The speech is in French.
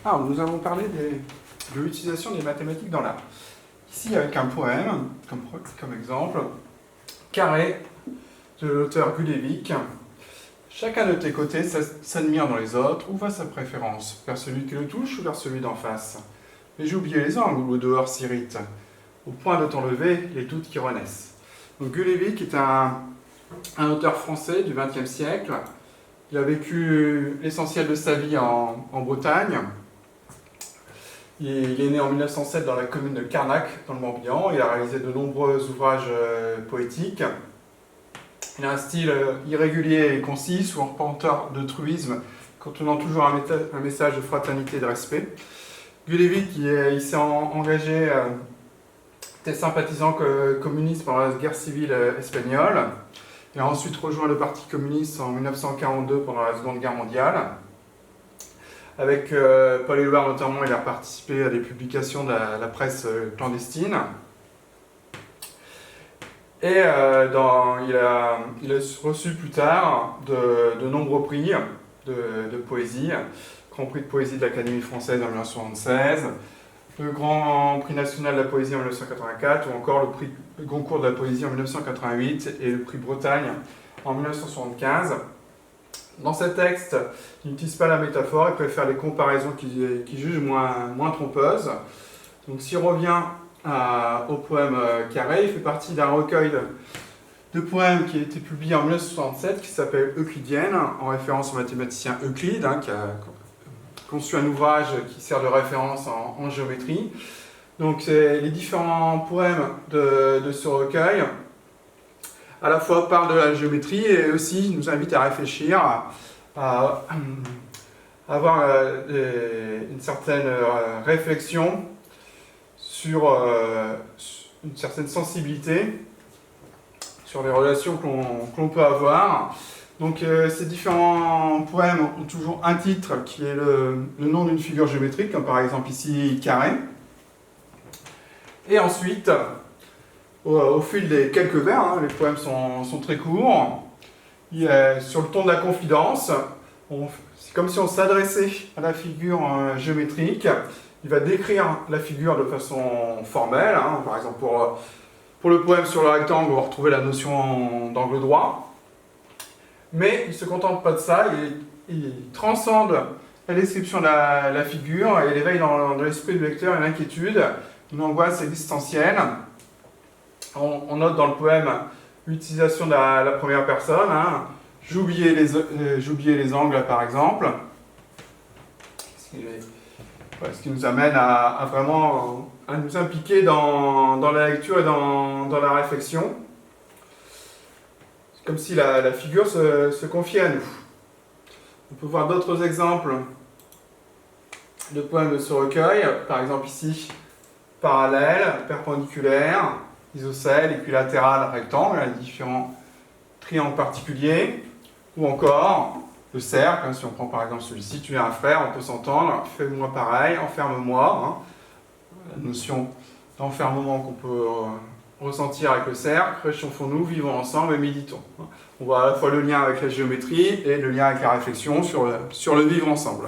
Ah, nous avons parlé de l'utilisation des mathématiques dans l'art. Ici, avec un poème, comme exemple, Carré, de l'auteur Gulevik. Chacun de tes côtés s'admire dans les autres. Où va sa préférence? Vers celui qui le touche ou vers celui d'en face? Mais j'ai oublié les angles où le dehors s'irrite. Au point de t'enlever, les doutes qui renaissent. Donc Gulevik est un auteur français du XXe siècle. Il a vécu l'essentiel de sa vie en Bretagne. Il est né en 1907 dans la commune de Carnac, dans le Morbihan. Il a réalisé de nombreux ouvrages poétiques. Il a un style irrégulier et concis, souvent porteur de truisme, contenant toujours un message de fraternité et de respect. Gulevik, il s'est engagé, était sympathisant communiste pendant la guerre civile espagnole. Il a ensuite rejoint le Parti communiste en 1942 pendant la Seconde Guerre mondiale. Avec Paul Éluard notamment, il a participé à des publications de la presse clandestine. Et il a reçu plus tard de nombreux prix de poésie. Grand prix de poésie de l'Académie française en 1976, le Grand prix national de la poésie en 1984, ou encore le Goncourt de la poésie en 1988 et le prix Bretagne en 1975. Dans ces textes, il n'utilise pas la métaphore, il préfère les comparaisons qu'il juge moins trompeuses. Donc s'il revient au poème Carré, il fait partie d'un recueil de poèmes qui a été publié en 1967, qui s'appelle Euclidienne, en référence au mathématicien Euclide, qui a conçu un ouvrage qui sert de référence en géométrie. Donc les différents poèmes de ce recueil à la fois parlent de la géométrie et aussi nous invitent à réfléchir, à avoir une certaine réflexion sur une certaine sensibilité sur les relations que l'on peut avoir. Donc ces différents poèmes ont toujours un titre qui est le nom d'une figure géométrique, comme par exemple ici carré. Et ensuite, au fil des quelques vers, les poèmes sont très courts, sur le ton de la confidence, c'est comme si on s'adressait à la figure géométrique. Il va décrire la figure de façon formelle, par exemple pour le poème sur le rectangle, on va retrouver la notion d'angle droit. Mais il ne se contente pas de ça, il transcende la description de la figure et il éveille dans l'esprit du lecteur une inquiétude, une angoisse existentielle. On note dans le poème l'utilisation de la première personne. J'ai oublié les angles, par exemple. Ce qui nous amène à vraiment à nous impliquer dans la lecture et dans la réflexion. C'est comme si la figure se confiait à nous. On peut voir d'autres exemples de poèmes de ce recueil. Par exemple ici, parallèle, perpendiculaire, isocèle, équilatéral, rectangle, les différents triangles particuliers, ou encore le cercle, si on prend par exemple celui-ci, tu es un frère, on peut s'entendre, fais-moi pareil, enferme-moi, la notion d'enfermement qu'on peut ressentir avec le cercle, réchauffons-nous, vivons ensemble et méditons. On voit à la fois le lien avec la géométrie et le lien avec la réflexion sur le vivre ensemble.